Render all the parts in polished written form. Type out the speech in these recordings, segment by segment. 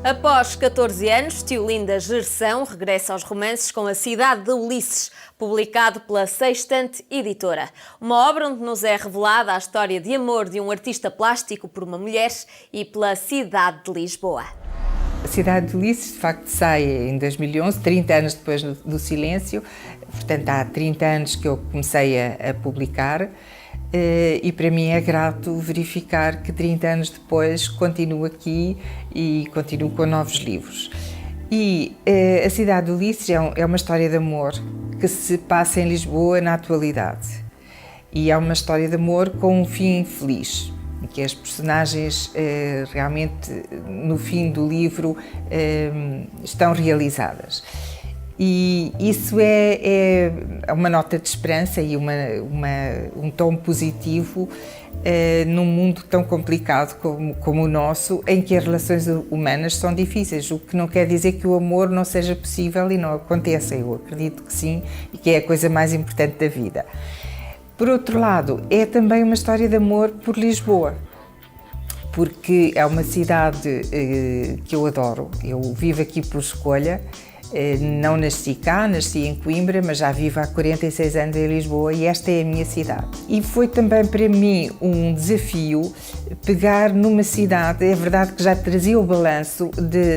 Após 14 anos, Teolinda Gerção regressa aos romances com A Cidade de Ulisses, publicado pela Sextante Editora. Uma obra onde nos é revelada a história de amor de um artista plástico por uma mulher e pela cidade de Lisboa. A Cidade de Ulisses, de facto, sai em 2011, 30 anos depois do Silêncio. Portanto, há 30 anos que eu comecei a publicar. E para mim é grato verificar que 30 anos depois continuo aqui e continuo com novos livros. E A Cidade de Ulisses é uma história de amor que se passa em Lisboa na atualidade. E é uma história de amor com um fim feliz, em que as personagens realmente no fim do livro estão realizadas. E isso é uma nota de esperança e um tom positivo num mundo tão complicado como o nosso, em que as relações humanas são difíceis, o que não quer dizer que o amor não seja possível e não aconteça. Eu acredito que sim, e que é a coisa mais importante da vida. Por outro lado, é também uma história de amor por Lisboa, porque é uma cidade que eu adoro. Eu vivo aqui por escolha. Não nasci cá, nasci em Coimbra, mas já vivo há 46 anos em Lisboa e esta é a minha cidade. E foi também para mim um desafio pegar numa cidade, é verdade que já trazia o balanço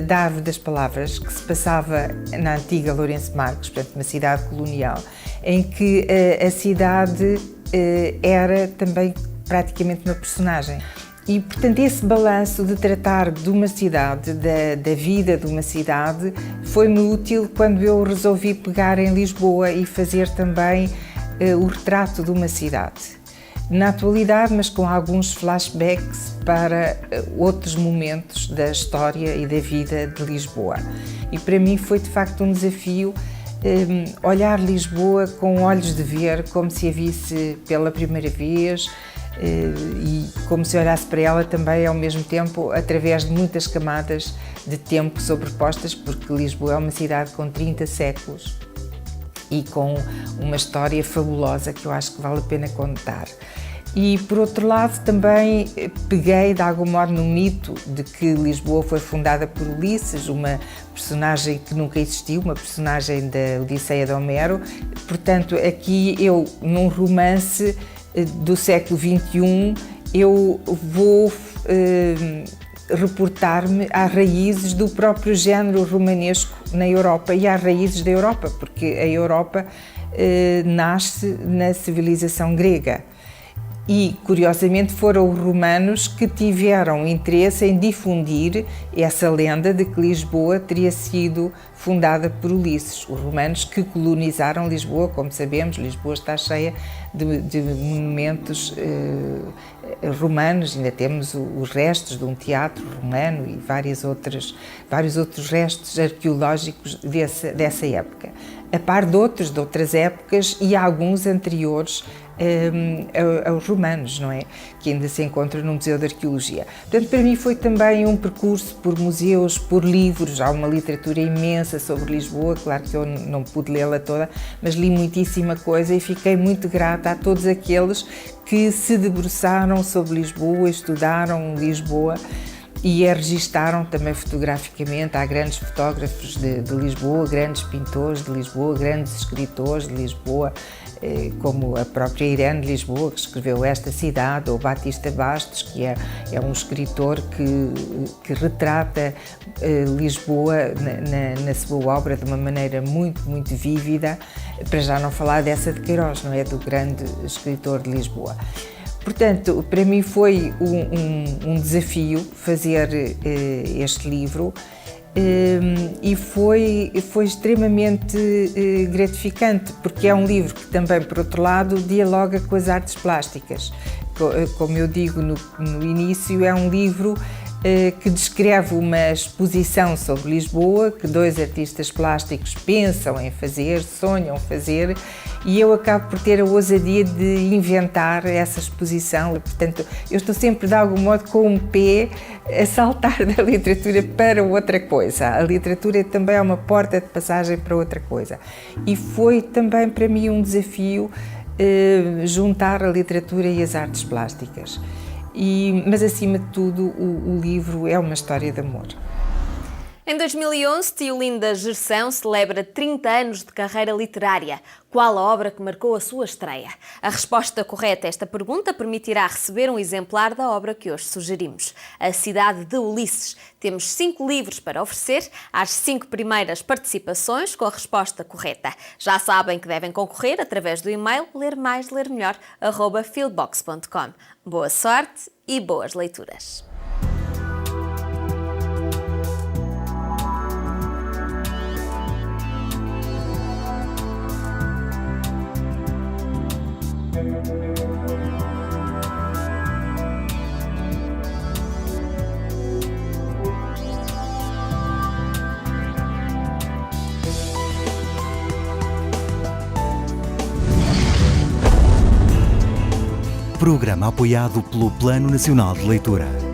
da Árvore das Palavras, que se passava na antiga Lourenço Marques, portanto uma cidade colonial, em que a cidade era também praticamente uma personagem. E, portanto, esse balanço de tratar de uma cidade, da vida de uma cidade, foi-me útil quando eu resolvi pegar em Lisboa e fazer também o retrato de uma cidade. Na atualidade, mas com alguns flashbacks para outros momentos da história e da vida de Lisboa. E para mim foi, de facto, um desafio olhar Lisboa com olhos de ver, como se a visse pela primeira vez, e como se olhasse para ela também ao mesmo tempo através de muitas camadas de tempo sobrepostas, porque Lisboa é uma cidade com 30 séculos e com uma história fabulosa que eu acho que vale a pena contar. E por outro lado também peguei de algum modo no mito de que Lisboa foi fundada por Ulisses, uma personagem que nunca existiu, uma personagem da Odisseia de Homero. Portanto, aqui eu, num romance do século XXI, eu vou reportar-me às raízes do próprio género romanesco na Europa e às raízes da Europa, porque a Europa nasce na civilização grega. E, curiosamente, foram os romanos que tiveram interesse em difundir essa lenda de que Lisboa teria sido fundada por Ulisses. Os romanos que colonizaram Lisboa, como sabemos, Lisboa está cheia de monumentos romanos, ainda temos os restos de um teatro romano e vários outros restos arqueológicos dessa época, a par de outras épocas e alguns anteriores aos romanos, não é? Que ainda se encontra no Museu de Arqueologia. Portanto, para mim foi também um percurso por museus, por livros. Há uma literatura imensa sobre Lisboa, claro que eu não pude lê-la toda, mas li muitíssima coisa e fiquei muito grata a todos aqueles que se debruçaram sobre Lisboa, estudaram Lisboa e a registaram também fotograficamente. Há grandes fotógrafos de Lisboa, grandes pintores de Lisboa, grandes escritores de Lisboa, como a própria Irene de Lisboa, que escreveu Esta Cidade, ou Batista Bastos, que é um escritor que retrata Lisboa na sua obra de uma maneira muito, muito vívida, para já não falar dessa de Queiroz, não é? Do grande escritor de Lisboa. Portanto, para mim foi um desafio fazer este livro e foi extremamente gratificante, porque é um livro que também, por outro lado, dialoga com as artes plásticas. Como eu digo no início, é um livro que descreve uma exposição sobre Lisboa, que dois artistas plásticos pensam em fazer, sonham fazer, e eu acabo por ter a ousadia de inventar essa exposição. Portanto, eu estou sempre, de algum modo, com um pé a saltar da literatura para outra coisa. A literatura também é uma porta de passagem para outra coisa. E foi também para mim um desafio juntar a literatura e as artes plásticas. Mas, acima de tudo, o livro é uma história de amor. Em 2011, Teolinda Gerção celebra 30 anos de carreira literária. Qual a obra que marcou a sua estreia? A resposta correta a esta pergunta permitirá receber um exemplar da obra que hoje sugerimos, A Cidade de Ulisses. Temos 5 livros para oferecer às 5 primeiras participações com a resposta correta. Já sabem que devem concorrer através do e-mail lermais-lermelhor@fieldbox.com. Boa sorte e boas leituras! Programa apoiado pelo Plano Nacional de Leitura.